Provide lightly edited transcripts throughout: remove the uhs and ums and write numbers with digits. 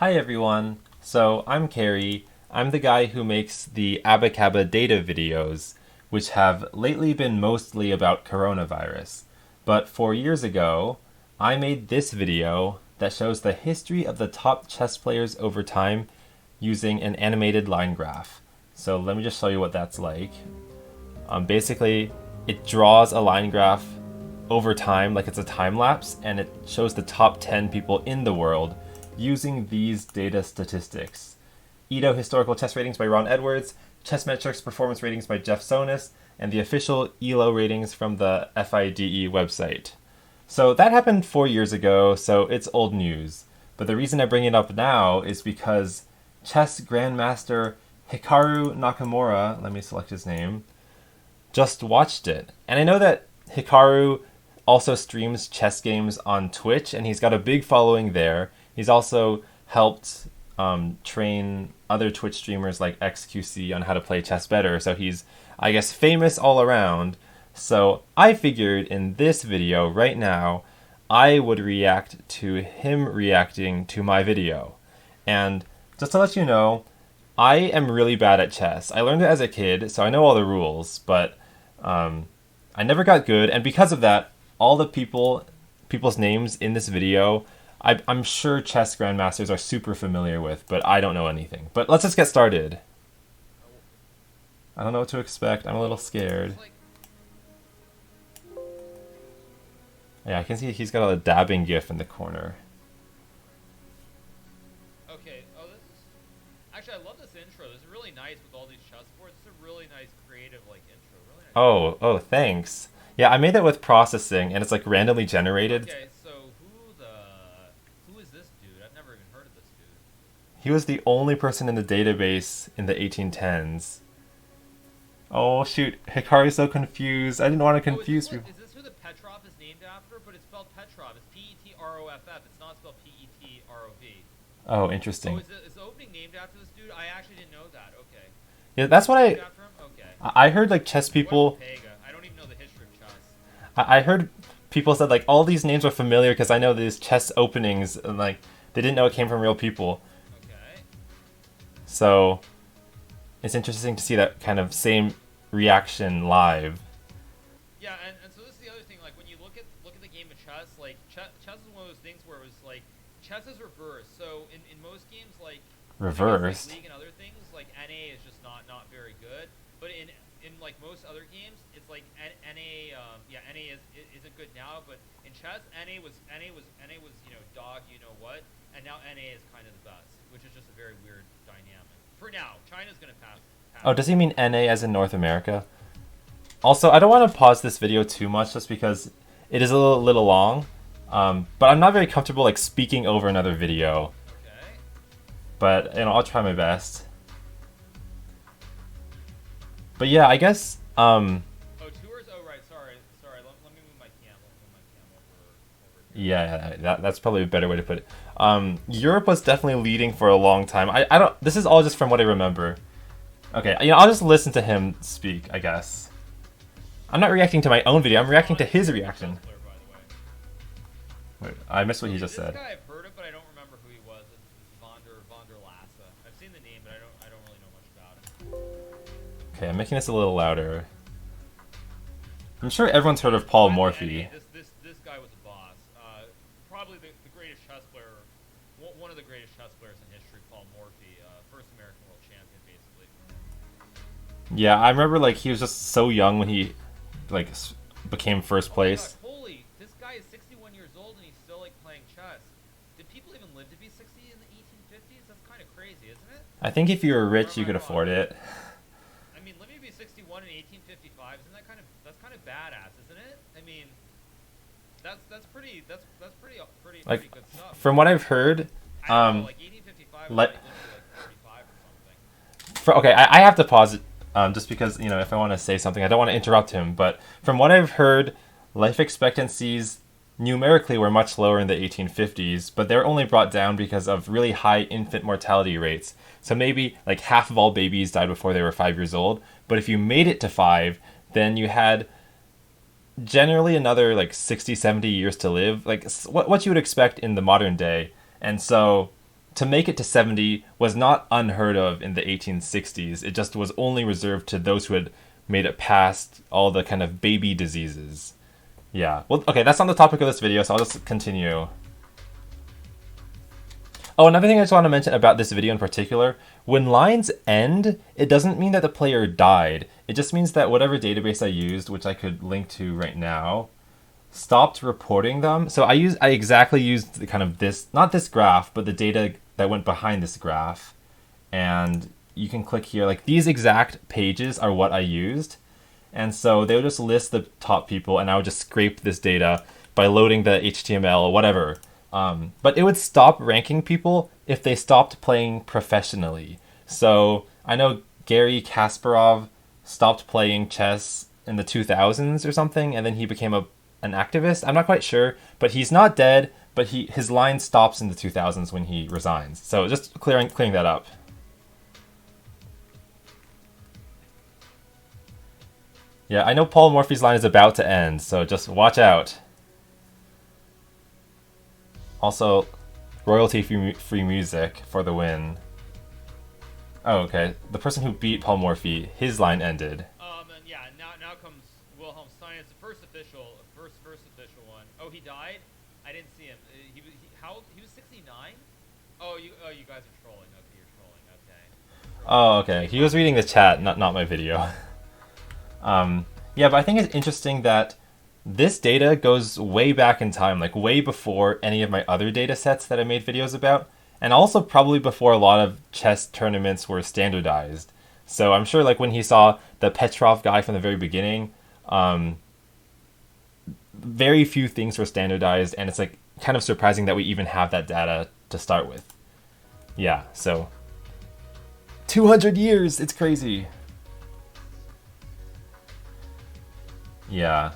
Hi everyone, so I'm Cary. I'm the guy who makes the Abacaba data videos, which have lately been mostly about coronavirus. But 4 years ago, I made this video that shows the history of the top chess players over time using an animated line graph. So let me just show you what that's like. Basically, it draws a line graph over time like it's a time lapse, and it shows the top 10 people in the world using these data statistics. Edo Historical Chess Ratings by Ron Edwards, Chess Metrics Performance Ratings by Jeff Sonis, and the official ELO ratings from the FIDE website. So that happened 4 years ago, so it's old news. But the reason I bring it up now is because chess grandmaster Hikaru Nakamura, let me select his name, just watched it. And I know that Hikaru also streams chess games on Twitch, and he's got a big following there. He's also helped train other Twitch streamers like XQC on how to play chess better, so he's, I guess, famous all around. So I figured in this video right now, I would react to him reacting to my video. And just to let you know, I am really bad at chess. I learned it as a kid, so I know all the rules, but I never got good, and because of that, all the people's names in this video, I'm sure chess grandmasters are super familiar with, but I don't know anything. But let's just get started. I don't know what to expect. I'm a little scared. Yeah, I can see he's got a dabbing gif in the corner. Okay. Oh, this is actually, I love this intro. This is really nice with all these chessboards. It's a really nice, creative intro. Really nice. Oh, thanks. Yeah, I made that with processing, and it's like randomly generated. Okay, so who is this dude? I've never even heard of this dude. He was the only person in the database in the 1810s. Oh shoot, Hikaru's so confused. I didn't want to confuse you. Is this who the Petrov is named after? But it's spelled Petrov. It's Petroff. It's not spelled Petrov. Oh, interesting. Oh, is the opening named after this dude? I actually didn't know that. Okay. Yeah, that's what Named after him? Okay. I heard. Like chess people. I don't even know the history of chess. I heard people said like all these names are familiar because I know these chess openings, and like they didn't know it came from real people. Okay. So it's interesting to see that kind of same reaction live. Yeah, and so this is the other thing. Like when you look at the game of chess, like chess is one of those things where it was like chess is reversed. So in most games, like Reversed. like League and other things, like NA is just not very good. But in like most other games, it's like NA NA isn't good now. But in chess, NA was dog what, and now NA is kind of the best, which is just a very weird dynamic. For now, China's gonna pass. Oh, does he mean NA as in North America? Also, I don't want to pause this video too much just because it is a little long. But I'm not very comfortable like speaking over another video. Okay. But I'll try my best. But yeah, I guess Oh, tours. Oh, right. Sorry. Let me move my cam. Over here. yeah, that's probably a better way to put it. Europe was definitely leading for a long time. I don't. This is all just from what I remember. Okay, I'll just listen to him speak, I guess. I'm not reacting to my own video. I'm reacting to his reaction. Player, by the way. Wait, I missed what he just said. This guy, I've heard of, but I don't remember who he was. It's Von der Lassa. I've seen the name, but I don't really know much about him. Okay, I'm making this a little louder. I'm sure everyone's heard of Paul Morphy. This guy was a boss. Probably the greatest chess player, one of the greatest chess players in history. Paul Morphy, first American world champion, basically. Yeah, I remember like he was just so young when he like became first place. Oh my God, this guy is 61 years old and he's still like playing chess. Did people even live to be 60 in the 1850s? That's kind of crazy, isn't it? I think if you were rich, you could afford it. I mean, living to be 61 in 1855, isn't that kind of badass, isn't it? I mean, that's pretty Like good stuff. from what I've heard, I don't know, like 1855 was like 45 or something. okay, I have to pause it just because if I want to say something, I don't want to interrupt him. But from what I've heard, life expectancies numerically were much lower in the 1850s, but they're only brought down because of really high infant mortality rates. So maybe like half of all babies died before they were 5 years old. But if you made it to 5, then you had generally another like 60, 70 years to live, like what you would expect in the modern day. And so to make it to 70 was not unheard of in the 1860s. It just was only reserved to those who had made it past all the kind of baby diseases. Yeah. Well, okay, that's not the topic of this video, so I'll just continue. Oh, another thing I just want to mention about this video in particular, when lines end, it doesn't mean that the player died. It just means that whatever database I used, which I could link to right now, stopped reporting them. So I exactly used the kind of this, not this graph, but the data that went behind this graph. And you can click here, like these exact pages are what I used. And so they would just list the top people, and I would just scrape this data by loading the HTML or whatever. But it would stop ranking people if they stopped playing professionally. So I know Garry Kasparov stopped playing chess in the 2000s or something, and then he became an activist. I'm not quite sure, but he's not dead, but his line stops in the 2000s when he resigns. So just clearing that up. Yeah, I know Paul Morphy's line is about to end, so just watch out. Also, royalty-free music for the win. Oh, okay. The person who beat Paul Morphy, his line ended. And yeah, now comes Wilhelm Stein. It's the first official one. Oh, he died? I didn't see him. He was 69? Oh, you guys are trolling. Okay, you're trolling. Okay. Oh, okay. He was reading the chat, not my video. Yeah, but I think it's interesting that this data goes way back in time, like way before any of my other data sets that I made videos about, and also probably before a lot of chess tournaments were standardized. So I'm sure like when he saw the Petrov guy from the very beginning, very few things were standardized, and it's like kind of surprising that we even have that data to start with. Yeah, so 200 years, it's crazy. Yeah.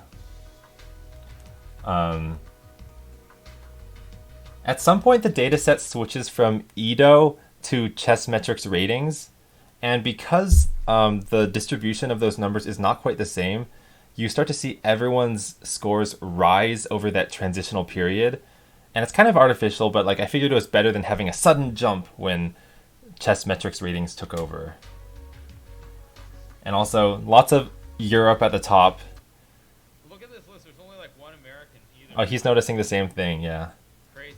At some point, the dataset switches from Edo to Chessmetrics ratings, and because the distribution of those numbers is not quite the same, you start to see everyone's scores rise over that transitional period, and it's kind of artificial, but like I figured it was better than having a sudden jump when Chessmetrics ratings took over. And also, lots of Europe at the top. Look at this list. There's only like one American either. Oh, he's noticing the same thing, yeah. Crazy.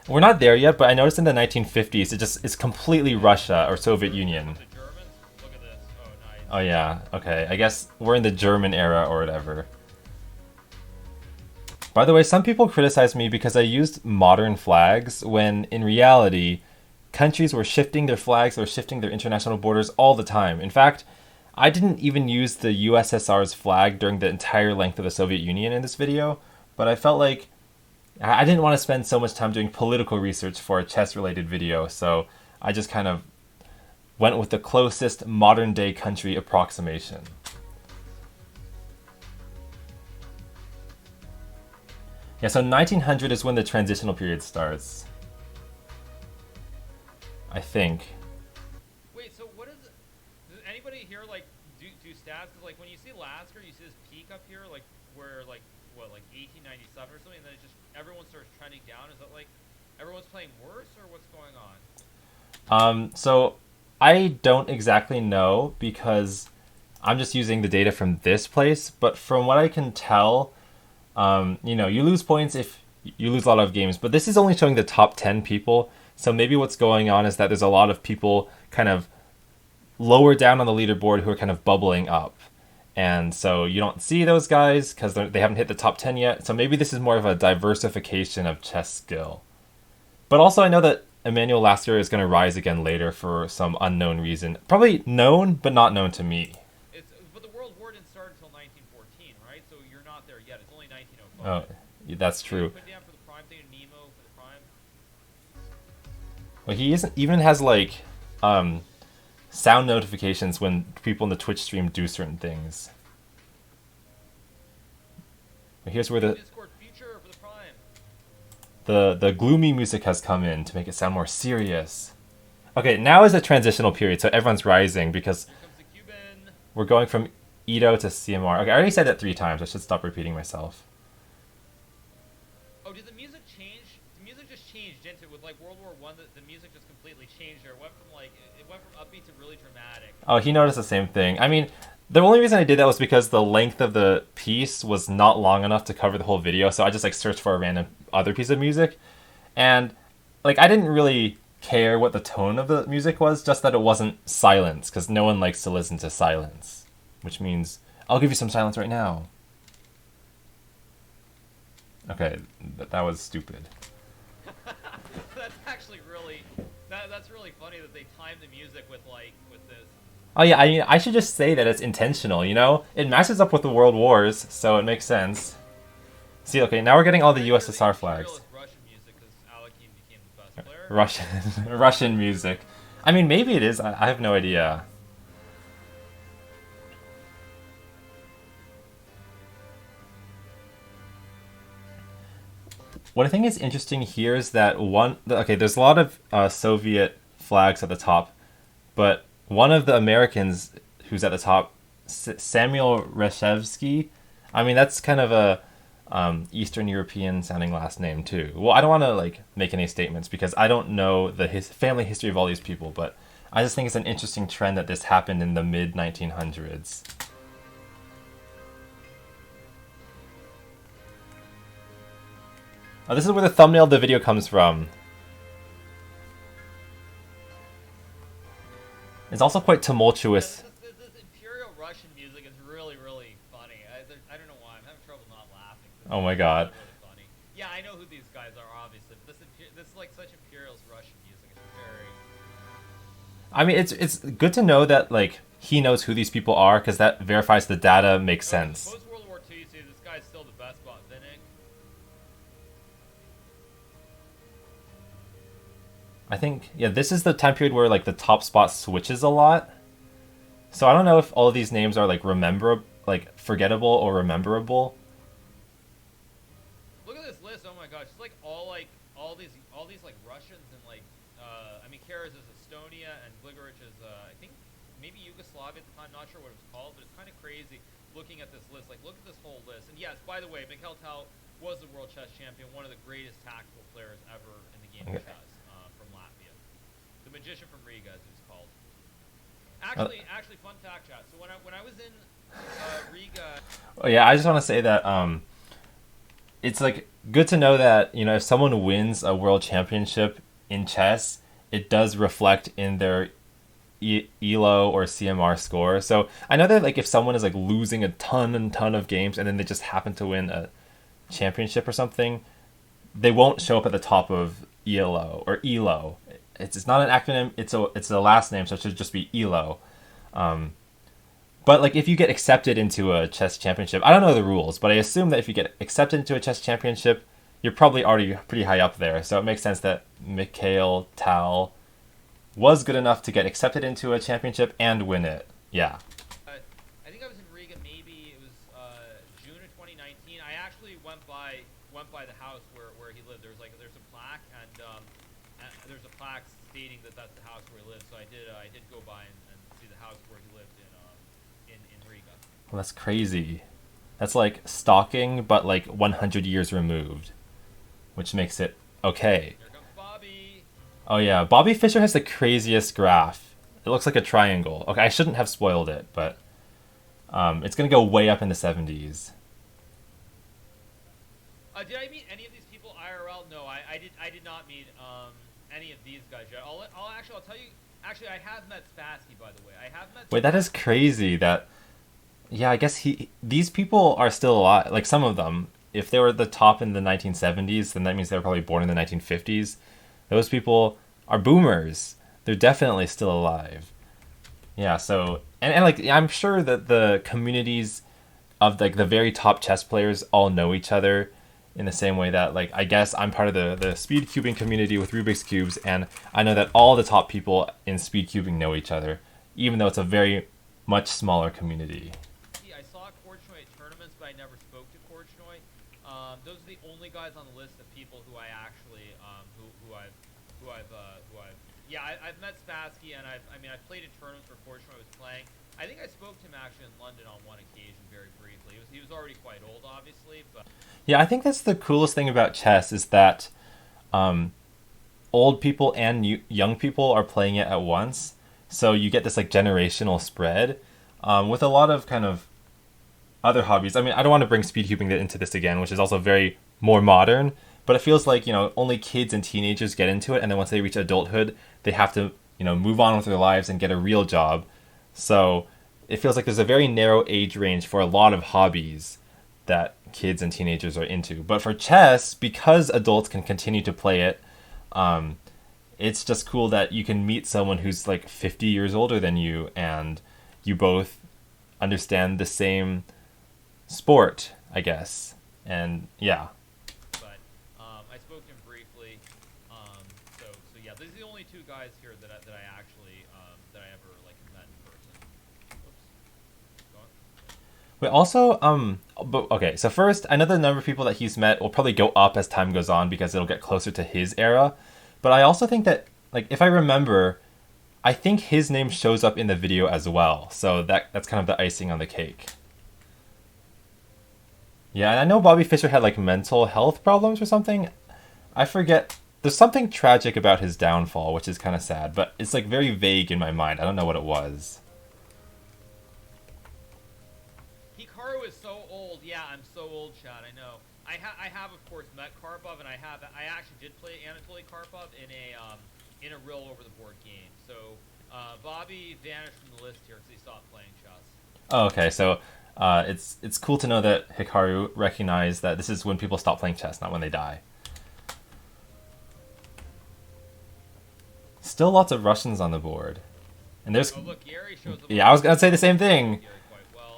We're not there yet, but I noticed in the 1950s, it's completely Russia or Soviet Union. The Germans? Look at this. Oh, nice. Oh yeah, okay. I guess we're in the German era or whatever. By the way, some people criticize me because I used modern flags when, in reality, countries were shifting their flags or shifting their international borders all the time. In fact, I didn't even use the USSR's flag during the entire length of the Soviet Union in this video, but I felt like I didn't want to spend so much time doing political research for a chess-related video, so I just kind of went with the closest modern-day country approximation. Yeah, so 1900 is when the transitional period starts. I think. Wait, so what is it? Does anybody here like do stats? Cause like when you see Lasker, you see this peak up here, like where like what, like 1897 or something, and then it just everyone starts trending down. Is that like everyone's playing worse, or what's going on? So I don't exactly know because I'm just using the data from this place, but from what I can tell, you know, you lose points if you lose a lot of games, but this is only showing the top 10 people. So maybe what's going on is that there's a lot of people kind of lower down on the leaderboard who are kind of bubbling up. And so you don't see those guys because they haven't hit the top 10 yet. So maybe this is more of a diversification of chess skill. But also I know that Emmanuel Lasker is going to rise again later for some unknown reason. Probably known, but not known to me. But the World War didn't start until 1914, right? So you're not there yet. It's only 1905. Oh, that's true. Put down for the prime thing, Nemo for the prime. Well, he even has like sound notifications when people in the Twitch stream do certain things. But here's where the Discord feature for the prime. the gloomy music has come in to make it sound more serious. Okay, now is a transitional period, so everyone's rising because Here comes the Cuban. we're going from Edo to CMR. Okay, I already said that 3 times. I should stop repeating myself. Oh, did the music change? The music just changed, didn't it? With like World War One, the music just completely changed. There, it went from like it went from upbeat to really dramatic. Oh, he noticed the same thing. I mean, the only reason I did that was because the length of the piece was not long enough to cover the whole video, so I just like searched for a random other piece of music, and like I didn't really care what the tone of the music was, just that it wasn't silence, because no one likes to listen to silence, which means I'll give you some silence right now. Okay, that was stupid. That's actually really that's really funny that they timed the music with like with this. Oh yeah, I should just say that it's intentional, you know? It matches up with the World Wars, so it makes sense. See, okay, now we're getting all the USSR flags. Russian music because Alekhine became the best player. Russian Russian music. I mean, maybe it is. I have no idea. What I think is interesting here is that okay, there's a lot of Soviet flags at the top, but one of the Americans who's at the top, Samuel Reshevsky, I mean, that's kind of a Eastern European sounding last name too. Well, I don't want to like make any statements because I don't know the family history of all these people, but I just think it's an interesting trend that this happened in the mid 1900s. Oh, this is where the thumbnail of the video comes from. It's also quite tumultuous. This Imperial Russian music is really, really funny. I don't know why. I'm having trouble not laughing. Oh my god. Really funny. Yeah, I know who these guys are, obviously. But this is like such Imperial's Russian music. It's very... I mean, it's good to know that like he knows who these people are because that verifies the data makes sense. Post World War II, you say this guy's still the best bot, Vinnick. I think, yeah, this is the time period where like the top spot switches a lot. So I don't know if all of these names are like forgettable or rememberable. Look at this list. Oh my gosh, it's like all these like Russians and like I mean Karas is Estonia and Gligorich is I think maybe Yugoslavia at the time. Not sure what it was called, but it's kind of crazy looking at this list. Like look at this whole list. And yes, by the way, Mikhail Tal was the world chess champion, one of the greatest tactical players ever in the game of chess. From Latvia, the magician from Riga, as it's called. Actually, fun fact, chat. So when I was in Riga. Oh yeah, I just want to say that it's like good to know that you know if someone wins a world championship in chess, it does reflect in their ELO or CMR score. So I know that like if someone is like losing a ton of games and then they just happen to win a championship or something, they won't show up at the top of ELO or ELO. It's not an acronym. It's a last name, so it should just be ELO. But like if you get accepted into a chess championship, I don't know the rules, but I assume that if you get accepted into a chess championship, you're probably already pretty high up there. So it makes sense that Mikhail Tal was good enough to get accepted into a championship and win it. Yeah. I think I was in Riga. Maybe it was June of 2019. I actually went by the house where he lived. There's a plaque and there's a plaque stating that that's the house where he lived. So I did go by and see the house where he lived in Riga. Well, that's crazy. That's like stalking, but like 100 years removed, which makes it okay. Here comes Bobby. Oh yeah, Bobby Fischer has the craziest graph. It looks like a triangle. Okay, I shouldn't have spoiled it, but it's gonna go way up in the 70s. Did I meet any of these people IRL? No, I did not meet any of these guys yet. I'll tell you. Actually, I have met Spassky, by the way. I have met. Wait, that is crazy. That, yeah, I guess these people are still alive. Like some of them, if they were at the top in the 1970s, then that means they were probably born in the 1950s. Those people are boomers. They're definitely still alive. Yeah. So and like I'm sure that the communities of like the very top chess players all know each other. In the same way that, like, I guess I'm part of the speed cubing community with Rubik's Cubes, and I know that all the top people in speed cubing know each other, even though it's a very much smaller community. I saw Korchnoi at tournaments, but I never spoke to Korchnoi. Those are the only guys on the list of people who I actually, I've met Spassky, and I've played in tournaments where Korchnoi was playing. I think I spoke to him actually in London on one occasion very briefly. He was already quite old, obviously, but Yeah, I think that's the coolest thing about chess is that um, old people and young people are playing it at once. So you get this like generational spread with a lot of kind of other hobbies. I mean, I don't want to bring speedcubing into this again, which is also very more modern, but it feels like, only kids and teenagers get into it. And then once they reach adulthood, they have to, move on with their lives and get a real job. So it feels like there's a very narrow age range for a lot of hobbies that kids and teenagers are into. But for chess, because adults can continue to play it, um, it's just cool that you can meet someone who's like 50 years older than you and you both understand the same sport, I guess. And yeah. but I spoke to him briefly. So yeah, these are the only two guys here that I actually that I ever like met in person. Oops. Go on. Wait, also, but okay, so first, I know the number of people that he's met will probably go up as time goes on because it'll get closer to his era. But I also think that, like, if I remember, I think his name shows up in the video as well. So that's kind of the icing on the cake. Yeah, and I know Bobby Fischer had like mental health problems or something. I forget. There's something tragic about his downfall, which is kind of sad, but it's like very vague in my mind. I don't know what it was. Hikaru is so old. Yeah, I'm so old, Chad. I know. I have of course met Karpov, and I actually did play Anatoly Karpov in a real over the board game. So Bobby vanished from the list here because he stopped playing chess. Oh, okay, so it's cool to know that Hikaru recognized that this is when people stop playing chess, not when they die. Still lots of Russians on the board, and there's Oh look, Cary shows up. yeah, I was gonna say the same thing. Cary quite well.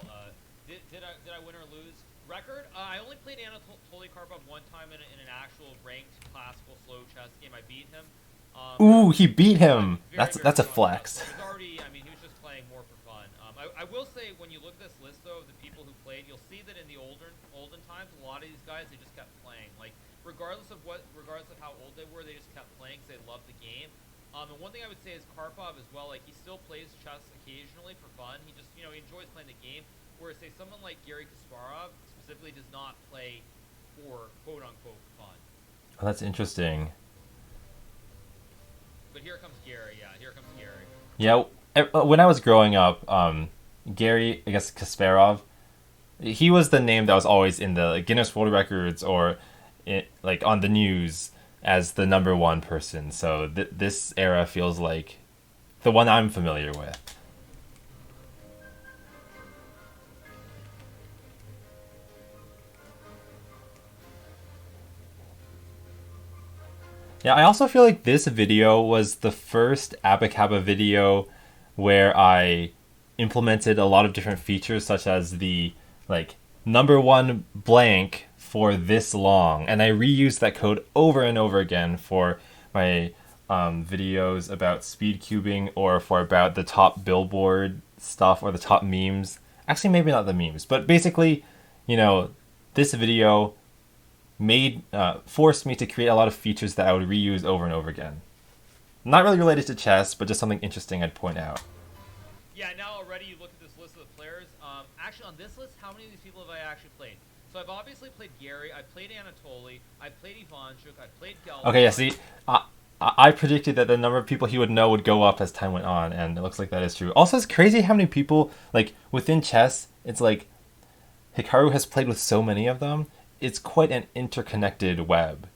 Did I win or lose? Record? I only played Anatoly Karpov one time in an actual ranked classical slow chess game. I beat him. Ooh, he beat him. Very, That's a very flex. He was already, I mean, he was just playing more for fun. I will say, when you look at this list, though, of the people who played, you'll see that in the olden times, a lot of these guys, they just kept playing. Like, regardless of how old they were, they just kept playing because they loved the game. And one thing I would say is Karpov as well, like, he still plays chess occasionally for fun. He just, he enjoys playing the game. Whereas, say, someone like Garry Kasparov specifically does not play for quote-unquote fun. Oh, that's interesting. But here comes Cary, yeah, here comes Cary. Yeah, when I was growing up, Garry, I guess Kasparov, he was the name that was always in the Guinness World Records or like on the news as the number one person. So this era feels like the one I'm familiar with. Yeah, I also feel like this video was the first Abacaba video where I implemented a lot of different features, such as the like number one blank for this long, and I reused that code over and over again for my videos about speed cubing or for about the top billboard stuff or the top memes. Actually, maybe not the memes, but basically, this video forced me to create a lot of features that I would reuse over and over again. Not really related to chess, but just something interesting I'd point out. Yeah, now already you look at this list of the players. Actually, on this list, how many of these people have I actually played? So I've obviously played Garry, I've played Anatoly, I've played Ivanchuk, I've played Gelman. Okay, yeah, see, I predicted that the number of people he would know would go up as time went on, and it looks like that is true. Also, it's crazy how many people, like, within chess, it's like Hikaru has played with so many of them. It's quite an interconnected web.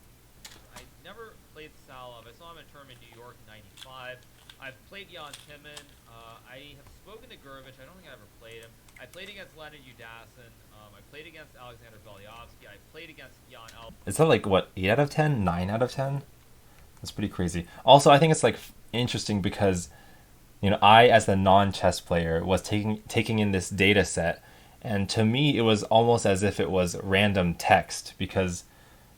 I never played Salov. I saw him in a tournament in New York in '95. I've played Jan Timman. I have spoken to Gurevich. I don't think I ever played him. I played against Leonid Udasin. I played against Alexander Velyovsky. I played against Jan El. Is that like, what, 8 out of 10? 9 out of 10? That's pretty crazy. Also, I think it's like interesting because, I, as the non-chess player, was taking in this data set. And to me, it was almost as if it was random text because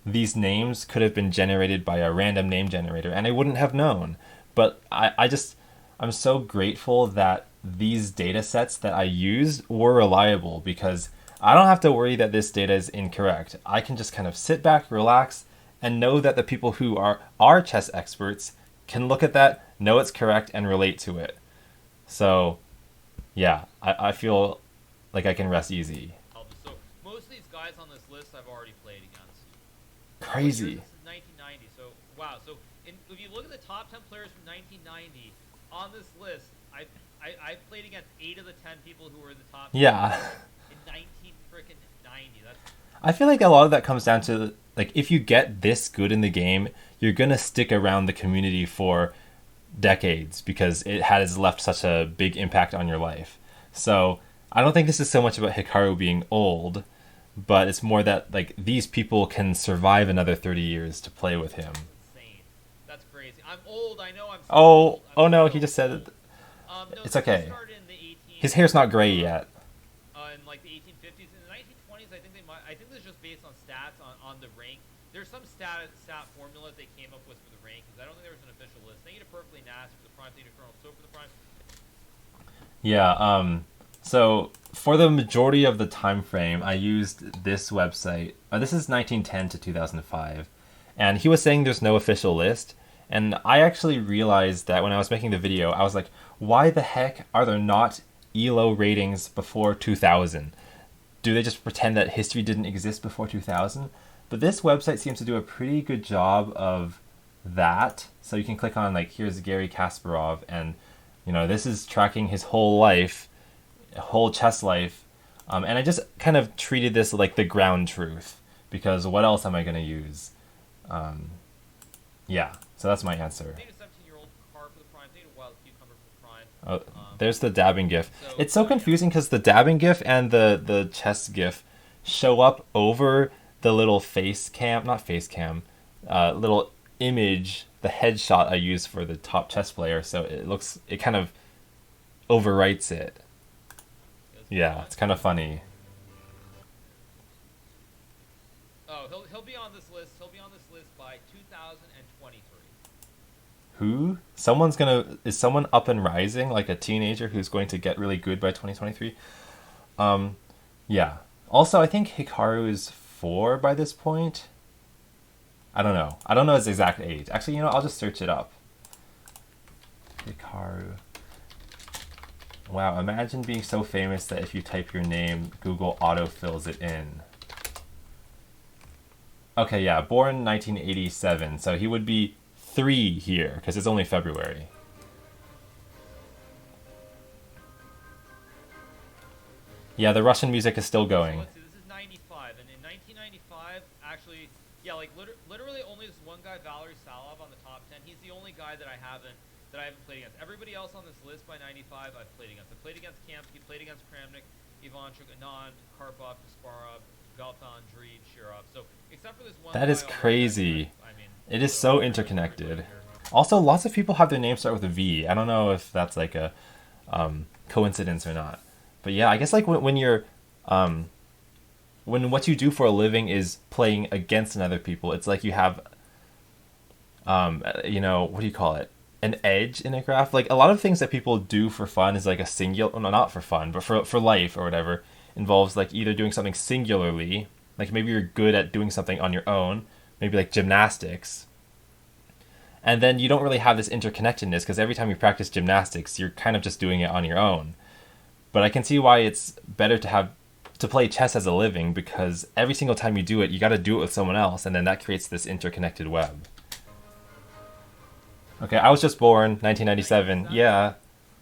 these names could have been generated by a random name generator and I wouldn't have known. But I'm so grateful that these data sets that I used were reliable because I don't have to worry that this data is incorrect. I can just kind of sit back, relax, and know that the people who are chess experts can look at that, know it's correct, and relate to it. So Yeah, I feel like I can rest easy. So most of these guys on this list I've already played against. What year is Crazy. this? 1990. So wow. So if you look at the top 10 players from 1990 on this list, I played against 8 of the 10 people who were in the top 10 Yeah. in 19 freaking 90. That's I feel like a lot of that comes down to like if you get this good in the game, you're gonna stick around the community for decades because it has left such a big impact on your life. So I don't think this is so much about Hikaru being old, but it's more that like these people can survive another 30 years to play with him. insane. That's crazy. I'm old. I know I'm so Oh, old. oh I'm no, so he just said old. it. No, It's so this okay. started in the 18. His hair's not gray yet. In like the 1850s. In the 1920s, I think they might. I think this is just based on stats on the rank. There's some stat formula they came up with for the rankings. I don't think there was an official list. Thank you to Perfectly Nasty for the prime. Thank you to Colonel Soap for the prime. Yeah, so for the majority of the time frame, I used this website. This is 1910 to 2005. And he was saying there's no official list. And I actually realized that when I was making the video, I was like, why the heck are there not ELO ratings before 2000? Do they just pretend that history didn't exist before 2000? But this website seems to do a pretty good job of that. So you can click on like, here's Gary Kasparov, and this is tracking his whole life, whole chess life. And I just kind of treated this like the ground truth because what else am I going to use? Yeah, so that's my answer. Thank you to 17-year-old car for the prime. Thank you to Wild Cucumber for the prime. There's the dabbing gif. So, It's so yeah. confusing because the dabbing gif and the chess gif show up over the little face cam, not face cam, little image, the headshot I use for the top chess player. So it kind of overwrites it. Yeah, it's kind of funny. Oh, he'll be on this list. He'll be on this list by 2023. Who? Is someone up and rising, like a teenager who's going to get really good by 2023? Yeah. Also, I think Hikaru is 4 by this point. I don't know. I don't know his exact age. Actually, I'll just search it up. Hikaru. Wow, imagine being so famous that if you type your name, Google auto-fills it in. Okay, yeah, born 1987, so he would be 3 here, because it's only February. Yeah, the Russian music is still going. Let's see, this is 95, and in 1995, actually, yeah, like literally only this one guy, Valery Salov, on the top 10. He's the only guy that I haven't played against. Everybody else on this list by 95, I've played against. I played against Kamsky, played against Kramnik, Ivanchuk, Anand, Karpov, Kasparov, Galfan, Dreed, Shirov. So except for this one, That is guy, crazy. I mean, It is so interconnected. Also, lots of people have their names start with a V. I don't know if that's like a coincidence or not. But yeah, I guess like when you're when what you do for a living is playing against another people, it's like you have what do you call it? An edge in a graph. Like a lot of things that people do for fun is like a singular, well, no, not for fun, but for life or whatever, involves like either doing something singularly, like maybe you're good at doing something on your own, maybe like gymnastics. And then you don't really have this interconnectedness because every time you practice gymnastics, you're kind of just doing it on your own. But I can see why it's better to play chess as a living because every single time you do it, you got to do it with someone else, and then that creates this interconnected web. Okay, I was just born 1997. Yeah.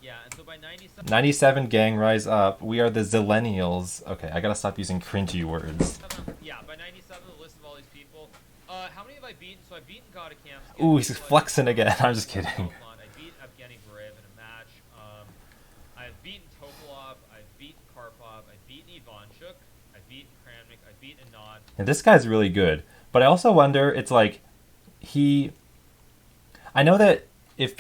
Yeah, and so by 97, 97 gang, rise up. We are the Zillennials. Okay, I gotta stop using cringy words. yeah, by 97, the list of all these people. How many have I beaten? So I've beaten Kamsky. Ooh, he's flexing again. I'm just kidding. I beat Evgeny Barev in a match. I've beaten Topolov. I've beaten Karpov. I've beaten Ivanchuk. I've beaten Kramnik. I've beaten Anand. And this guy's really good. But I also wonder, it's like, I know that if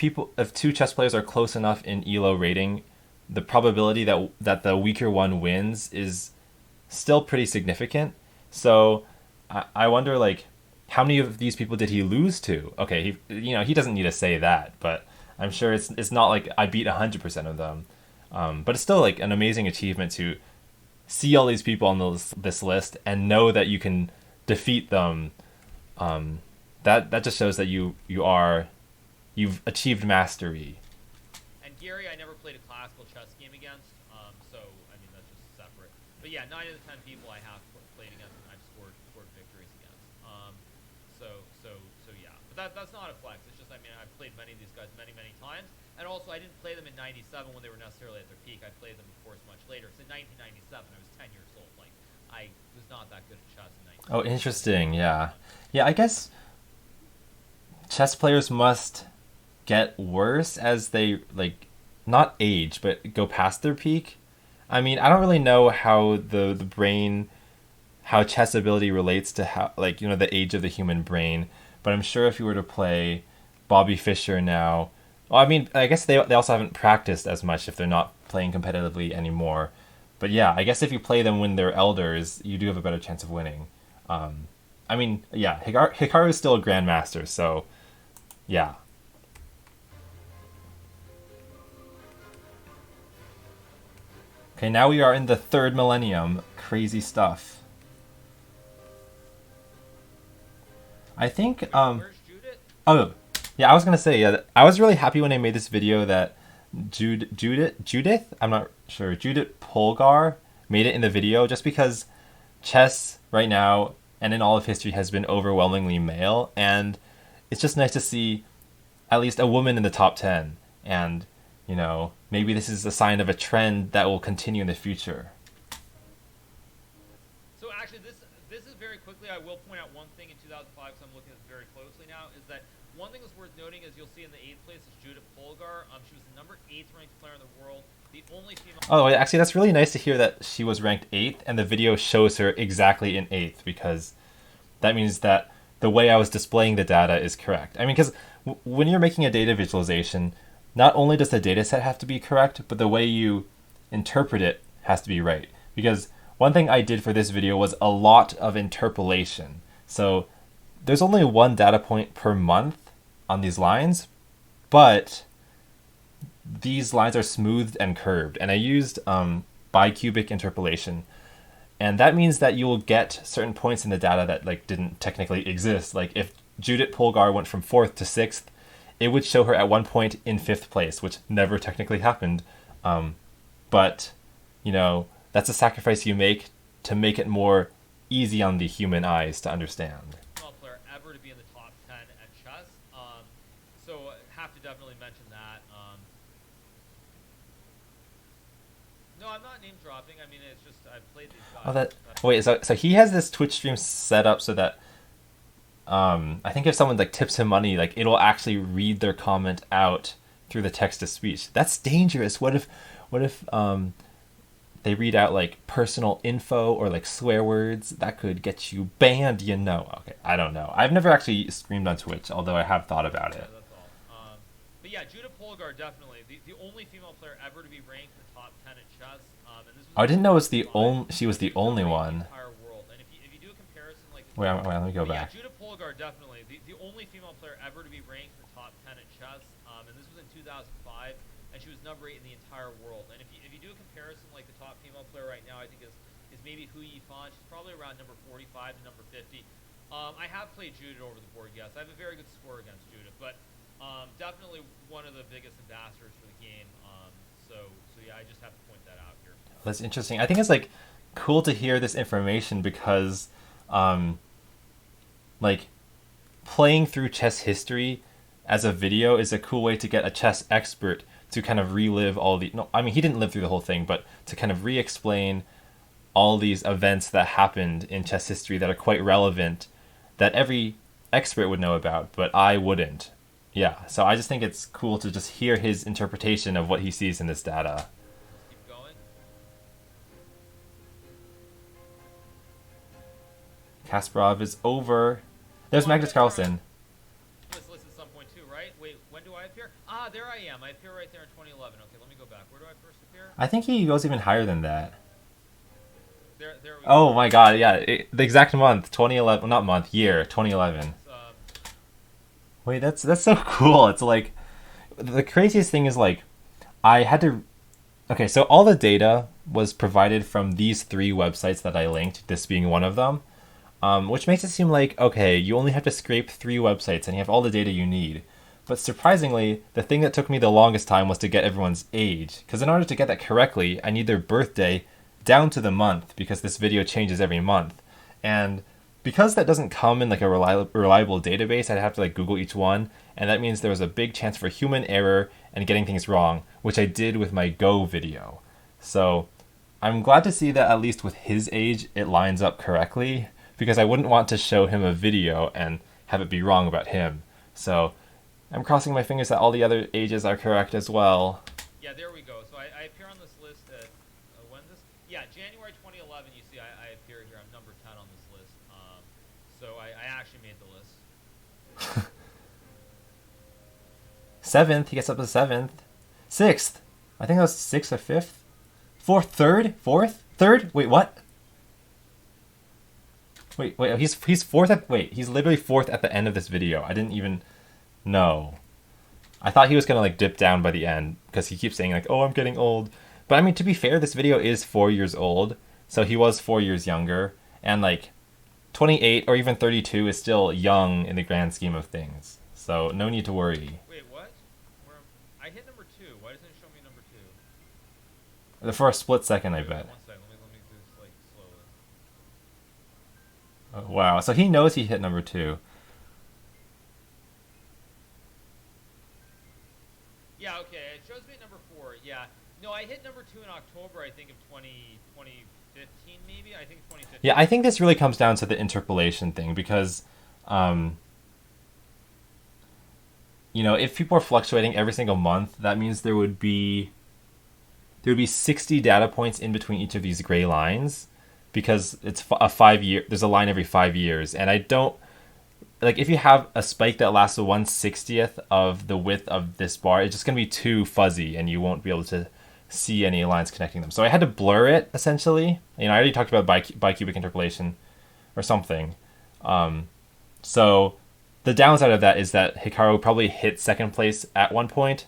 two chess players are close enough in ELO rating, the probability that the weaker one wins is still pretty significant. So I wonder, like, how many of these people did he lose to? Okay, he doesn't need to say that, but I'm sure it's not like I beat 100% of them. But it's still like an amazing achievement to see all these people on this list and know that you can defeat them. That just shows that you've achieved mastery. And Gary, I never played a classical chess game against. yeah, 9 out of 10 people I have played against and I've scored victories against. So so so yeah, but that's not a flex. It's just, I mean, I've played many of these guys many times, and also I didn't play them in '97 when they were necessarily at their peak. I played them, of course, much later. So in 1997, I was 10 years old. Like, I was not that good at chess in 1997. Oh, interesting. Yeah, yeah. I guess chess players must get worse as they like not age, but go past their peak. I mean, I don't really know how the brain, how chess ability relates to how, like, the age of the human brain. But I'm sure if you were to play Bobby Fischer now, well, I mean, I guess they also haven't practiced as much if they're not playing competitively anymore. But yeah, I guess if you play them when they're elders, you do have a better chance of winning. I mean, yeah, Hikaru is still a grandmaster, so yeah. Okay, now we are in the third millennium. Crazy stuff. I think Where's Judith? oh, yeah, I was gonna say, yeah, I was really happy when I made this video that Judith, I'm not sure, Judit Polgar made it in the video, just because chess right now and in all of history has been overwhelmingly male, and it's just nice to see at least a woman in the top 10, and maybe this is a sign of a trend that will continue in the future. So actually, this is very quickly. I will point out one thing in 2005, because I'm looking at it very closely now. Is that one thing that's worth noting is you'll see in the 8th place is Judit Polgar. She was the number 8th ranked player in the world, the only female. Oh, actually, that's really nice to hear that she was ranked 8th, and the video shows her exactly in 8th, because that means that the way I was displaying the data is correct. I mean, because when you're making a data visualization, not only does the data set have to be correct, but the way you interpret it has to be right. Because one thing I did for this video was a lot of interpolation. So there's only one data point per month on these lines, but these lines are smoothed and curved. And I used bicubic interpolation. And that means that you will get certain points in the data that didn't technically exist. Like if Judit Polgar went from 4th to 6th, it would show her at one point in 5th place, which never technically happened. But, that's a sacrifice you make to make it more easy on the human eyes to understand. Player ever to be in the top 10 at chess. So have to definitely mention that. No, I'm not name dropping. I mean, it's just I've played these guys. Wait, so he has this Twitch stream set up so that I think if someone tips him money, it'll actually read their comment out through the text to speech. That's dangerous. What if they read out personal info or swear words? That could get you banned, Okay, I don't know. I've never actually streamed on Twitch, although I have thought about it. Yeah, that's all. But yeah, Judit Polgar definitely the only female player ever to be ranked in the top 10 at chess. And this was I didn't know she was the only one. Entire world. And if you do a comparison Wait, let me go back. Yeah, Judit Polgar definitely the only female player ever to be ranked in the top 10 at chess. And this was in 2005, and she was number 8 in the entire world. And if you do a comparison, the top female player right now, I think is maybe Hu Yifan. She's probably around number 45 to number 50. I have played Judit over the board, yes. I have a very good score against Judit, but definitely one of the biggest ambassadors for the game. So yeah, I just have to point that out here. That's interesting. I think it's cool to hear this information because playing through chess history as a video is a cool way to get a chess expert to kind of relive all the... No, I mean, he didn't live through the whole thing, but to kind of re-explain all these events that happened in chess history that are quite relevant, that every expert would know about, but I wouldn't. Yeah, so I just think it's cool to just hear his interpretation of what he sees in this data. Keep going. Kasparov is over. There's Magnus Carlsen. This list at some point too, right? Wait, when do I appear? Ah, there I am. I appear right there in 2011. Okay, let me go back. Where do I first appear? I think he goes even higher than that. There we go. Oh my god, yeah. The exact month, 2011. Well, not month, year, 2011. Wait, that's so cool. It's the craziest thing is I had to... Okay, so all the data was provided from these 3 websites that I linked, this being one of them, which makes it seem okay, you only have to scrape 3 websites and you have all the data you need. But surprisingly, the thing that took me the longest time was to get everyone's age, because in order to get that correctly, I need their birthday down to the month because this video changes every month. And because that doesn't come in like a reliable database, I'd have to like Google each one. And that means there was a big chance for human error and getting things wrong, which I did with my Go video. So I'm glad to see that at least with his age, it lines up correctly, because I wouldn't want to show him a video and have it be wrong about him. So I'm crossing my fingers that all the other ages are correct as well. Yeah, there we go. So I appear on this list at, when this? Yeah, January 2011, you see I appear here. I'm number 10 on this list. So I actually made the list. 7th, he gets up to 7th. 6th, I think that was 6th or 5th. 4th, 3rd, 4th, 3rd? Wait, what? Wait, he's 4th at, wait, he's literally 4th at the end of this video. I didn't even know. I thought he was gonna like dip down by the end, because he keeps saying like, oh, I'm getting old. But I mean, to be fair, this video is 4 years old, so he was 4 years younger, and like 28 or even 32 is still young in the grand scheme of things. So no need to worry. Wait, what? I hit number 2. Why doesn't it show me number 2? For a split second, I bet. 1 second. Let me do this like slowly. Oh, wow, so he knows he hit number 2. Yeah, okay. It shows me at number 4. Yeah. No, I hit number 2 in October, I think, of 2015, maybe? I think 2015. Yeah, I think this really comes down to the interpolation thing, because, you know, if people are fluctuating every single month, that means there would be 60 data points in between each of these gray lines, because it's a 5 year, there's a line every 5 years, and I don't, like, if you have a spike that lasts 1/60th of the width of this bar, it's just going to be too fuzzy, and you won't be able to see any lines connecting them. So I had to blur it, essentially. You know, I already talked about bicubic interpolation or something. So the downside of that is that Hikaru probably hit 2nd place at one point,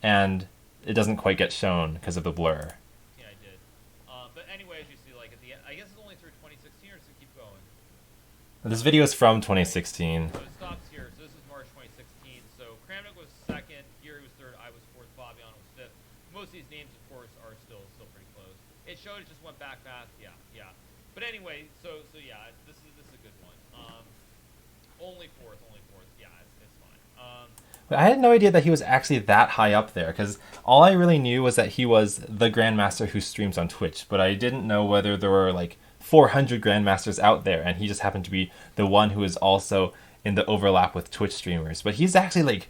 and it doesn't quite get shown because of the blur. Yeah, I did. But anyway, as you see, like, at the end, I guess it's only through 2016, or does it keep going? This video is from 2016. So it stops here. So this is March 2016. So Kramnik was 2nd, Cary was 3rd, I was 4th, Fabian was 5th. Most of these names, of course, are still pretty close. It showed it just went back fast. Yeah. But anyway, so yeah, this is a good one. Only fourth. Yeah, it's fine. I had no idea that he was actually that high up there, because all I really knew was that he was the grandmaster who streams on Twitch, but I didn't know whether there were like 400 grandmasters out there, and he just happened to be the one who is also in the overlap with Twitch streamers. But he's actually like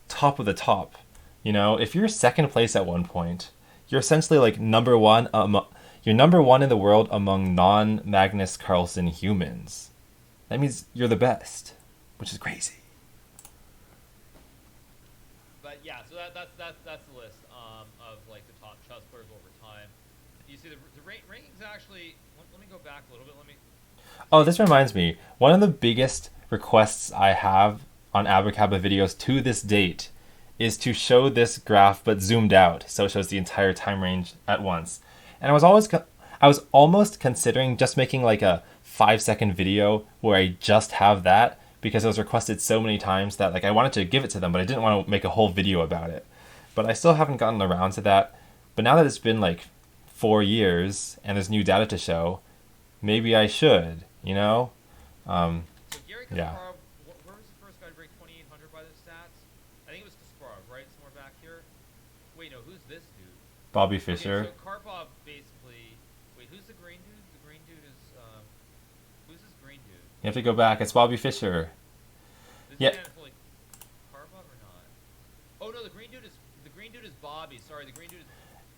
top of the top. You know, if you're 2nd place at one point, you're essentially like number 1. You're number 1 in the world among non-Magnus Carlsen humans. That means you're the best, which is crazy. But yeah, so that's the list of like the top chess players over time. You see the rankings actually. Let me go back a little bit. Oh, this reminds me. One of the biggest requests I have on Abacaba videos to this date is to show this graph but zoomed out, so it shows the entire time range at once. And I was almost considering just making like a 5-second video where I just have that, because it was requested so many times that like I wanted to give it to them, but I didn't want to make a whole video about it. But I still haven't gotten around to that. But now that it's been like 4 years and there's new data to show, maybe I should, you know? So Gary Kasparov, Yeah. where was the first guy to break 2,800 by the stats? I think it was Kasparov, right? Somewhere back here. Wait, no, who's this dude? Bobby Fischer. Okay, so Karpov basically. Wait, who's the green dude? The green dude is. Who's this green dude? You have to go back. It's Bobby Fischer. This Yeah. man like Karpov or not? Oh no, the green dude is Bobby. Sorry, the green dude is.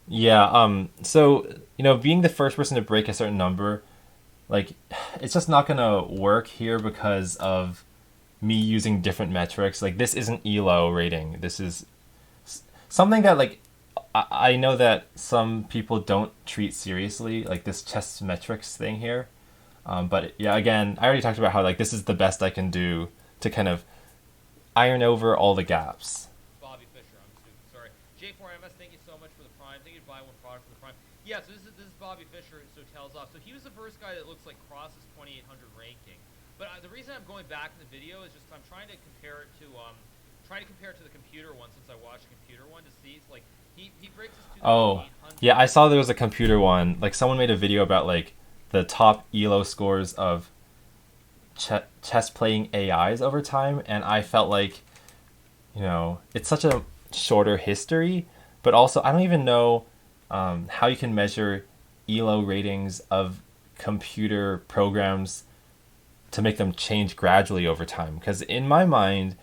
Yeah, so, you know, being the first person to break a certain number, like, it's just not gonna work here because of me using different metrics. Like, this isn't ELO rating. This is something that, like, I know that some people don't treat seriously, like this chess metrics thing here. But yeah, again, I already talked about how, like, this is the best I can do to kind of iron over all the gaps. Bobby Fischer, I'm stupid. Sorry. J4MS, thank you so much for the Prime. Thank you to buy one product for the Prime. Yeah, so this is Bobby Fischer, so tails off. So he was the first guy that looks like crosses 2,800 ranking. But the reason I'm going back in the video is just I'm trying to compare it to the computer one, since I watched the computer one to see. It's like he breaks us to the Oh, yeah, I 1800s. saw there was a computer one. Like someone made a video about like the top ELO scores of chess playing AIs over time, and I felt like, it's such a shorter history, but also I don't even know how you can measure ELO ratings of computer programs to make them change gradually over time. Because in my mind,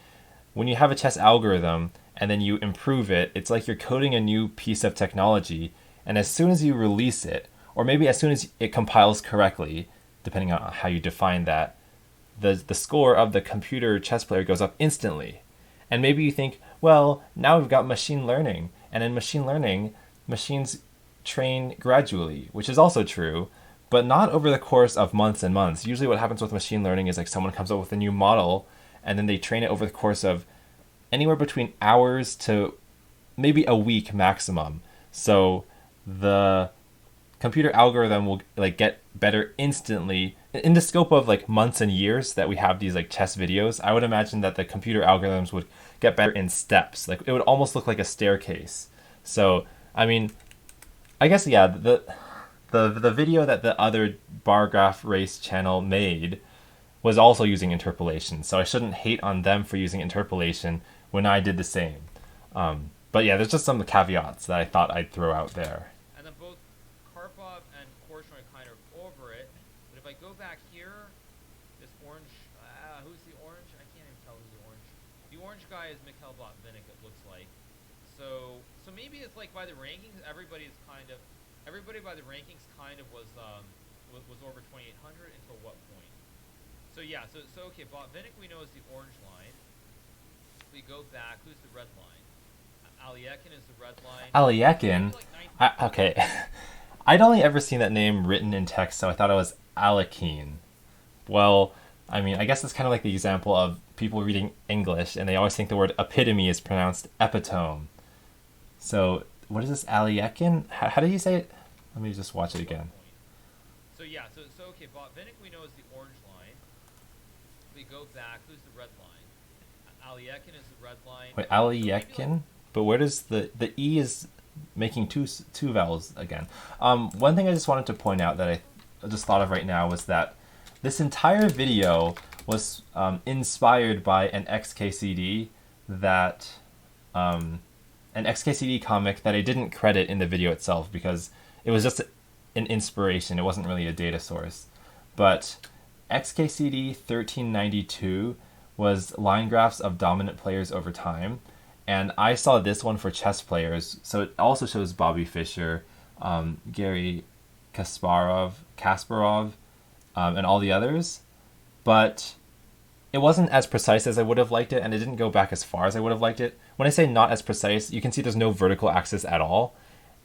when you have a chess algorithm and then you improve it, it's like you're coding a new piece of technology. And as soon as you release it, or maybe as soon as it compiles correctly, depending on how you define that, the score of the computer chess player goes up instantly. And maybe you think, well, now we've got machine learning. And in machine learning, machines train gradually, which is also true, but not over the course of months and months. Usually what happens with machine learning is like someone comes up with a new model and then they train it over the course of anywhere between hours to maybe a week maximum. So the computer algorithm will like get better instantly in the scope of like months and years that we have these like chess videos. I would imagine that the computer algorithms would get better in steps. Like it would almost look like a staircase. So I mean, I guess yeah, the video that the other bar graph race channel made was also using interpolation, so I shouldn't hate on them for using interpolation when I did the same. But yeah, there's just some caveats that I thought I'd throw out there. And then both Karpov and Korshun are kind of over it. But if I go back here, this orange, who's the orange? I can't even tell who's the orange. The orange guy is Mikhail Botvinnik, it looks like. So maybe it's like by the rankings, everybody by the rankings kind of was over 2800 until what point? So yeah, so okay, Botvinnik we know is the orange line. We go back, who's the red line? Aliekin is the red line. Aliekin? Okay. I'd only ever seen that name written in text, so I thought it was Alekhine. Well, I mean, I guess it's kind of like the example of people reading English, and they always think the word epitome is pronounced epitome. So, what is this, Aliekin? How do you say it? Let me just watch it again. So yeah, so okay, Botvinnik we know is the orange line. We go back, who's the red line? Aliekin is the red line. Wait, Aliekin? But where does the E is making two vowels again? One thing I just wanted to point out that I just thought of right now was that this entire video was inspired by an XKCD comic that I didn't credit in the video itself because it was just an inspiration. It wasn't really a data source. But XKCD 1392 was line graphs of dominant players over time. And I saw this one for chess players. So it also shows Bobby Fischer, Garry Kasparov, and all the others. But it wasn't as precise as I would have liked it, and it didn't go back as far as I would have liked it. When I say not as precise, you can see there's no vertical axis at all.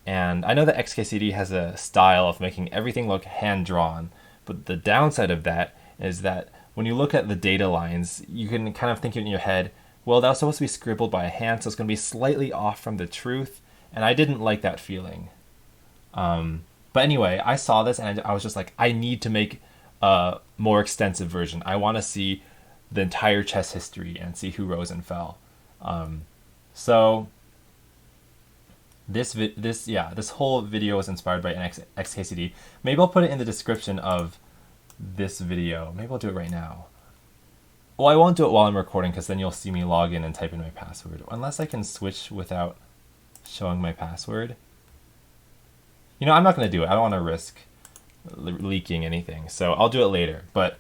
And I know that XKCD has a style of making everything look hand-drawn, but the downside of that is that when you look at the data lines, you can kind of think in your head, well, that was supposed to be scribbled by a hand, so it's going to be slightly off from the truth, and I didn't like that feeling. But anyway, I saw this, and I was just like, I need to make a more extensive version. I want to see the entire chess history and see who rose and fell. So this whole video was inspired by an XKCD. Maybe I'll put it in the description of this video. Maybe I'll do it right now. Well, I won't do it while I'm recording because then you'll see me log in and type in my password. Unless I can switch without showing my password. I'm not going to do it. I don't want to risk leaking anything. So I'll do it later. But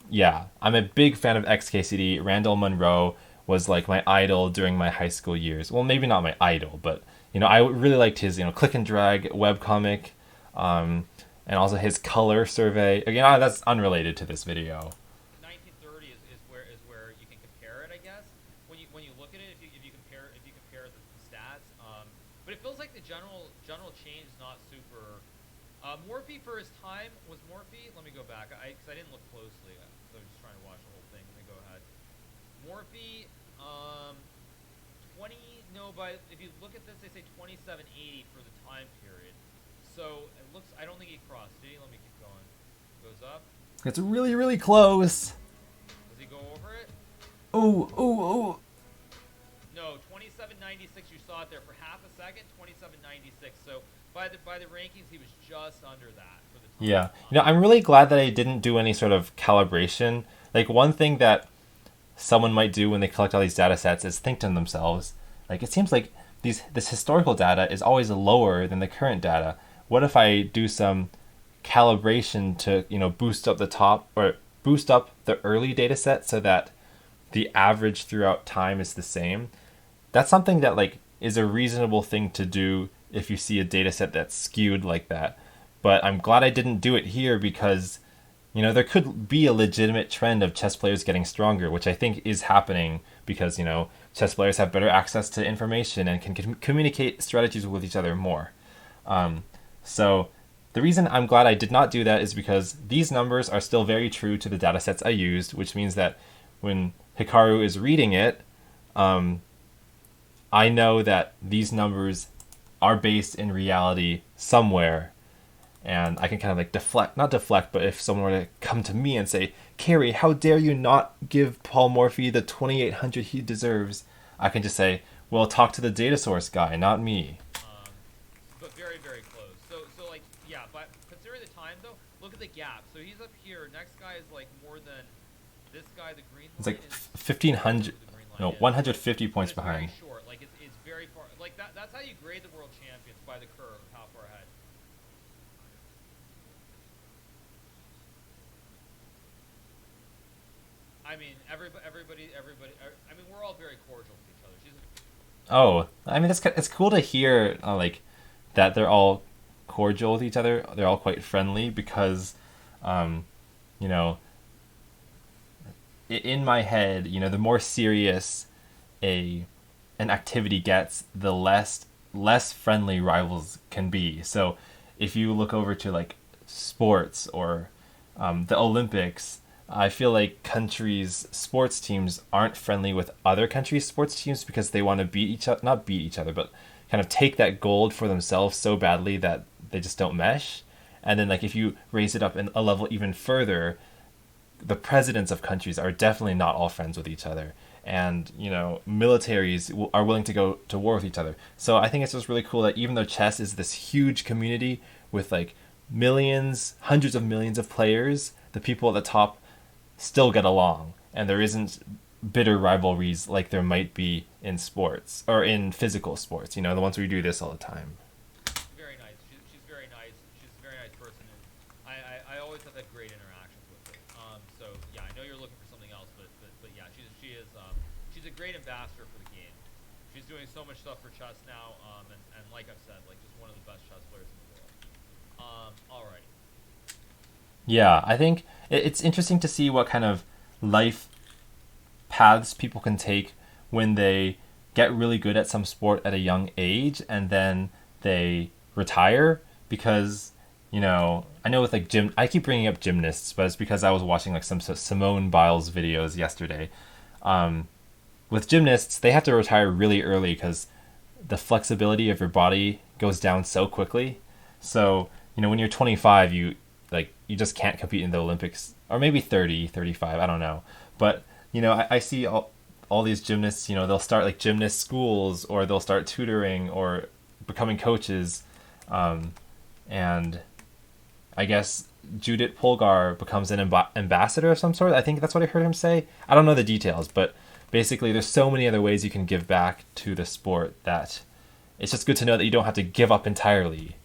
yeah, I'm a big fan of XKCD. Randall Munroe was like my idol during my high school years. Well, maybe not my idol, but I really liked his click and drag webcomic, and also his color survey. Again, that's unrelated to this video. 1930 is where you can compare it, I guess. When you look at it, if you compare the stats, but it feels like the general change is not super. Morphy for his time was Morphy. Let me go back. Because I didn't look closely. So I'm just trying to watch the whole thing. Let me go ahead. Morphy, 20. No, but if you look at this, they say 2780 for the time period. So it looks. I don't think he crossed. Did he? Let me keep going. Goes up. It's really, really close. Does he go over it? Ooh. No, 2796. You saw it there for half a second, 27.96. So by the rankings, he was just under that for the time. Yeah. I'm really glad that I didn't do any sort of calibration. Like, one thing that someone might do when they collect all these data sets is think to themselves, like, it seems like this historical data is always lower than the current data. What if I do some calibration to, boost up the top, or boost up the early data set so that the average throughout time is the same? That's something that, like, is a reasonable thing to do if you see a data set that's skewed like that. But I'm glad I didn't do it here because, there could be a legitimate trend of chess players getting stronger, which I think is happening because, chess players have better access to information and can communicate strategies with each other more. So the reason I'm glad I did not do that is because these numbers are still very true to the data sets I used, which means that when Hikaru is reading it, I know that these numbers are based in reality somewhere, and I can kind of like not deflect, but if someone were to come to me and say, Cary, how dare you not give Paul Morphy the 2800 he deserves? I can just say, well, talk to the data source guy, not me. But very, very close. So like, yeah, but considering the time, though, look at the gap. So he's up here. Next guy is like more than this guy, the green line. It's like 1,500, no, 150 points behind. Very short. Like, it's very far. Like, that's how you grade the world champions, by the curve, how far ahead. I mean, everybody. I mean, we're all very cordial with each other. Oh, I mean, it's cool to hear, like, that they're all cordial with each other. They're all quite friendly because, you know, in my head, the more serious an activity gets, the less friendly rivals can be. So if you look over to like sports or the Olympics, I feel like countries' sports teams aren't friendly with other countries' sports teams because they want to not beat each other, but kind of take that gold for themselves so badly that they just don't mesh. And then, like, if you raise it up in a level even further, the presidents of countries are definitely not all friends with each other. And, militaries are willing to go to war with each other. So I think it's just really cool that even though chess is this huge community with like millions, hundreds of millions of players, the people at the top still get along, and there isn't bitter rivalries like there might be in sports or in physical sports, the ones where you do this all the time. Very nice. She's very nice. She's a very nice person, and I always have had great interactions with her. So yeah, I know you're looking for something else, but yeah, she's a great ambassador for the game. She's doing so much stuff for chess now, and like I've said, like, just one of the best chess players in the world. All right. Yeah, I think it's interesting to see what kind of life paths people can take when they get really good at some sport at a young age and then they retire. Because, I know with like I keep bringing up gymnasts, but it's because I was watching like some Simone Biles videos yesterday. With gymnasts, they have to retire really early because the flexibility of your body goes down so quickly. So, when you're 25, you just can't compete in the Olympics, or maybe 30, 35, I don't know. But, I see all these gymnasts, they'll start like gymnast schools, or they'll start tutoring or becoming coaches. And I guess Judit Polgar becomes an ambassador of some sort. I think that's what I heard him say. I don't know the details, but basically there's so many other ways you can give back to the sport that it's just good to know that you don't have to give up entirely.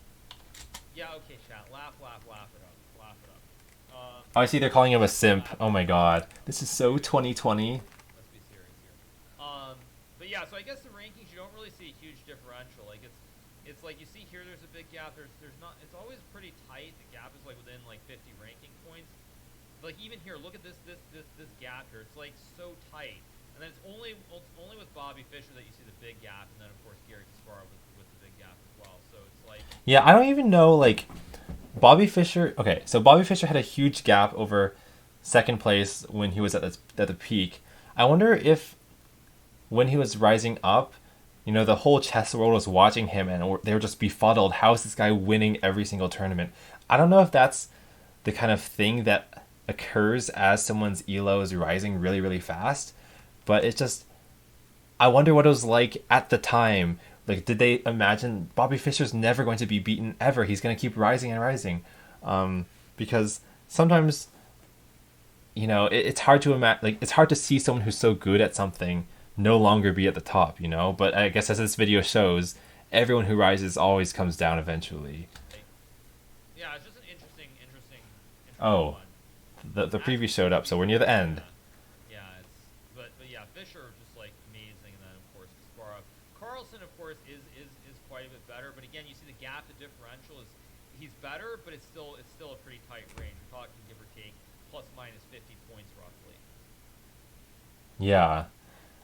Yeah, okay, chat. Laugh it up. Laugh it up. Oh, I see they're calling him a simp. Oh my god. This is so 2020. Let's be serious here. But yeah, so I guess the rankings, you don't really see a huge differential. Like, it's like you see here, there's a big gap. There's not. It's always pretty tight. The gap is like within like 50 ranking points. Like, even here, look at this gap here. It's like so tight. And then it's only with Bobby Fischer that you see the big gap, and then of course Gary Kasparov with the big gap as well. So it's like, yeah, I don't even know, like, Bobby Fischer. Okay, so Bobby Fischer had a huge gap over second place when he was at the peak. I wonder if when he was rising up, the whole chess world was watching him and they were just befuddled. How is this guy winning every single tournament? I don't know if that's the kind of thing that occurs as someone's elo is rising really, really fast. But it's just, I wonder what it was like at the time Like, did they imagine Bobby Fischer's never going to be beaten ever? He's going to keep rising and rising. Because sometimes, it's hard to imagine. Like, it's hard to see someone who's so good at something no longer be at the top. But I guess as this video shows, everyone who rises always comes down eventually. Yeah, it's just an interesting Oh, one. the preview showed up, so we're near the end. Yeah, but yeah, Fischer just like amazing, and then of course Kasparov. Carlson, of course, is quite a bit better, but again, you see the gap, the differential is he's better, but it's still a pretty tight range. We're talking give or take plus minus 50 points roughly. Yeah.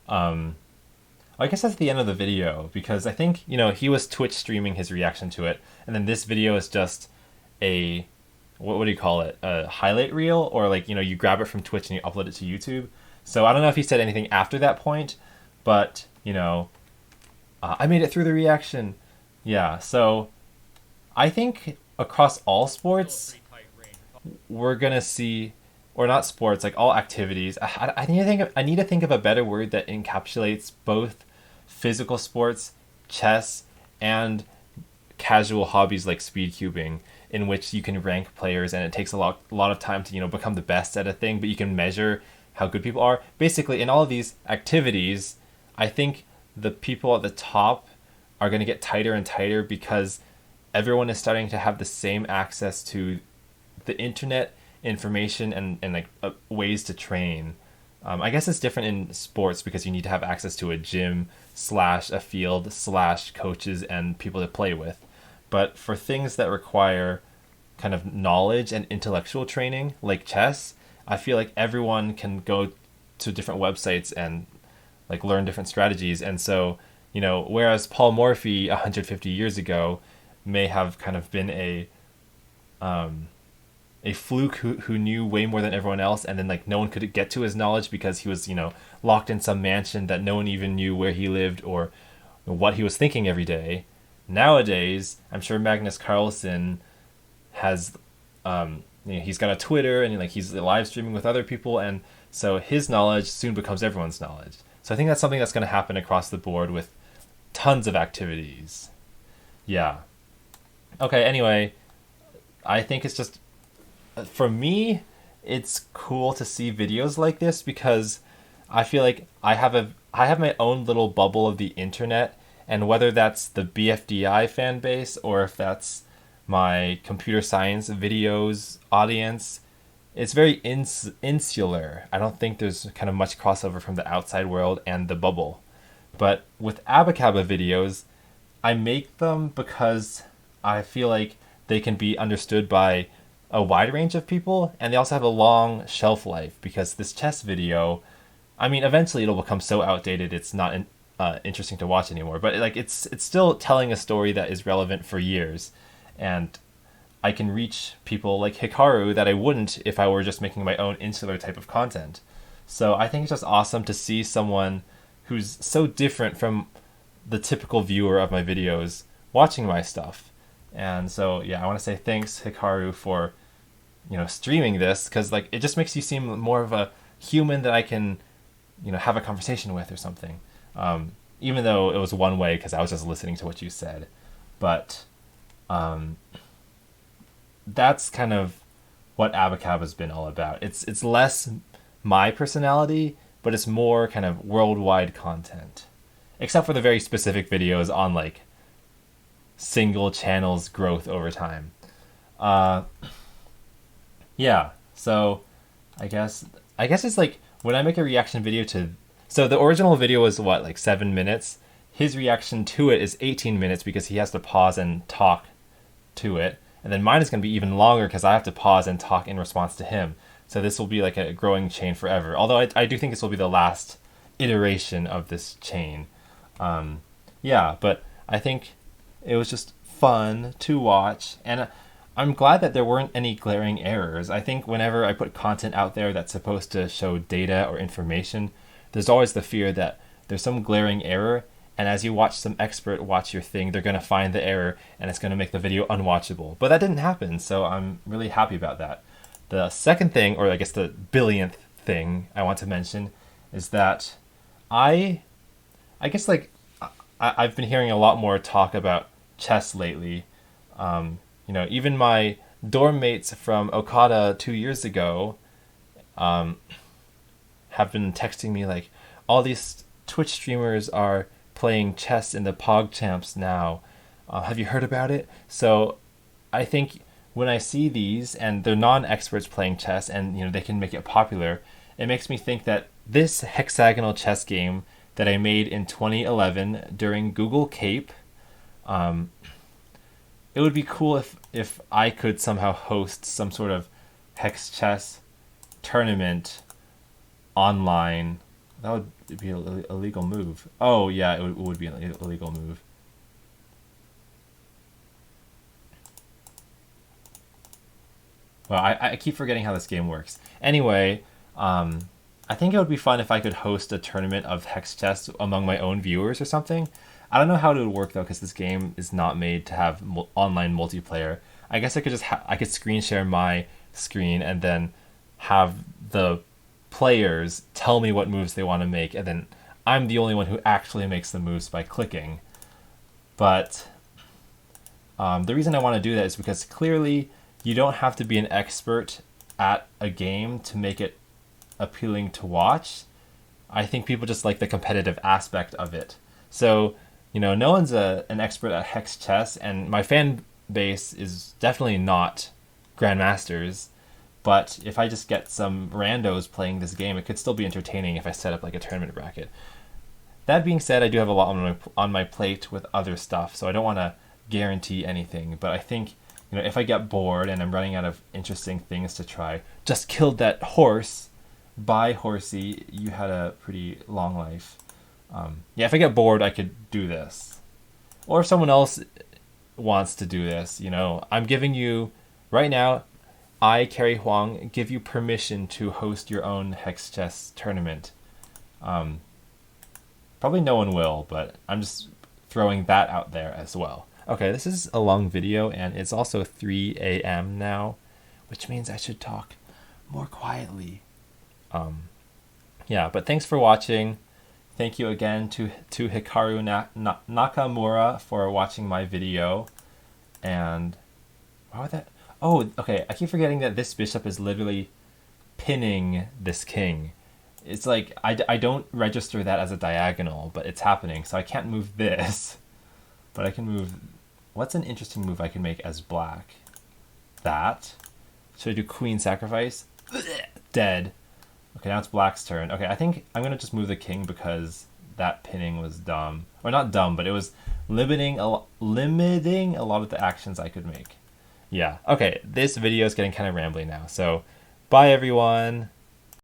I guess that's the end of the video because I think, he was Twitch streaming his reaction to it, and then this video is just a what do you call it? A highlight reel, or like, you grab it from Twitch and you upload it to YouTube. So I don't know if he said anything after that point, but I made it through the reaction. Yeah, so I think across all sports we're gonna see, or not sports, like all activities. I need to think of a better word that encapsulates both physical sports, chess, and casual hobbies like speed cubing, in which you can rank players and it takes a lot of time to become the best at a thing, but you can measure how good people are. Basically, in all of these activities, I think the people at the top are going to get tighter and tighter because everyone is starting to have the same access to the internet, information, and like ways to train. I guess it's different in sports because you need to have access to a gym / a field / coaches and people to play with. But for things that require kind of knowledge and intellectual training, like chess, I feel like everyone can go to different websites and like learn different strategies. And so, whereas Paul Morphy 150 years ago may have kind of been a fluke who knew way more than everyone else, and then like no one could get to his knowledge because he was locked in some mansion that no one even knew where he lived or what he was thinking every day. Nowadays, I'm sure Magnus Carlsen has he's got a Twitter and like he's live streaming with other people, and so his knowledge soon becomes everyone's knowledge. So I think that's something that's going to happen across the board with tons of activities. Yeah. Okay, anyway, I think it's just, for me, it's cool to see videos like this because I feel like I have my own little bubble of the internet, and whether that's the BFDI fan base or if that's my computer science videos audience, it's very insular. I don't think there's kind of much crossover from the outside world and the bubble. But with Abacaba videos, I make them because I feel like they can be understood by a wide range of people, and they also have a long shelf life because this chess video, I mean, eventually it'll become so outdated it's not interesting to watch anymore. But like it's still telling a story that is relevant for years, and I can reach people like Hikaru that I wouldn't if I were just making my own insular type of content. So I think it's just awesome to see someone who's so different from the typical viewer of my videos watching my stuff. And so yeah, I want to say thanks Hikaru for streaming this, because like it just makes you seem more of a human that I can have a conversation with or something, even though it was one way because I was just listening to what you said. But that's kind of what Abacaba's been all about. It's less my personality, but it's more kind of worldwide content, except for the very specific videos on like single channels growth over time. Yeah, so I guess it's like when I make a reaction video to, so the original video was what, like 7 minutes? His reaction to it is 18 minutes because he has to pause and talk to it. And then mine is going to be even longer because I have to pause and talk in response to him. So this will be like a growing chain forever. Although I do think this will be the last iteration of this chain. Yeah, but I think it was just fun to watch. And I'm glad that there weren't any glaring errors. I think whenever I put content out there that's supposed to show data or information, there's always the fear that there's some glaring error, and as you watch some expert watch your thing, they're going to find the error and it's going to make the video unwatchable. But that didn't happen, so I'm really happy about that. The second thing, or I guess the billionth thing I want to mention, is that I guess like I've been hearing a lot more talk about chess lately. Even my dorm mates from Okada 2 years ago have been texting me like, all these Twitch streamers are playing chess in the PogChamps now. Have you heard about it? So I think when I see these and they're non-experts playing chess and they can make it popular, it makes me think that this hexagonal chess game that I made in 2011 during Google Cape, it would be cool if I could somehow host some sort of hex chess tournament online. That would be an illegal move. Oh yeah, it would be an illegal move. Well, I keep forgetting how this game works. Anyway, I think it would be fun if I could host a tournament of hex chess among my own viewers or something. I don't know how it would work though, because this game is not made to have online multiplayer. I guess I could just I could screen share my screen and then have the players tell me what moves they want to make, and then I'm the only one who actually makes the moves by clicking. But the reason I want to do that is because clearly you don't have to be an expert at a game to make it appealing to watch. I think people just like the competitive aspect of it. So, no one's an expert at hex chess, and my fan base is definitely not grandmasters. But if I just get some randos playing this game, it could still be entertaining if I set up like a tournament bracket. That being said, I do have a lot on my plate with other stuff, so I don't want to guarantee anything. But I think, if I get bored and I'm running out of interesting things to try, just killed that horse. Bye, horsey. You had a pretty long life. If I get bored, I could do this. Or if someone else wants to do this, I'm giving you, right now, I, Cary Huang, give you permission to host your own hex chess tournament. Probably no one will, but I'm just throwing that out there as well. Okay, this is a long video, and it's also 3 a.m. now, which means I should talk more quietly. But thanks for watching. Thank you again to Hikaru Nakamura for watching my video. And why would that? Oh, okay. I keep forgetting that this bishop is literally pinning this king. It's like I don't register that as a diagonal, but it's happening. So I can't move this, but I can move. What's an interesting move I can make as black? That. Should I do queen sacrifice? Dead. Okay, now it's black's turn. Okay, I think I'm going to just move the king because that pinning was dumb. Or not dumb, but it was limiting a lot of the actions I could make. Yeah, okay, this video is getting kind of rambly now. So, bye everyone.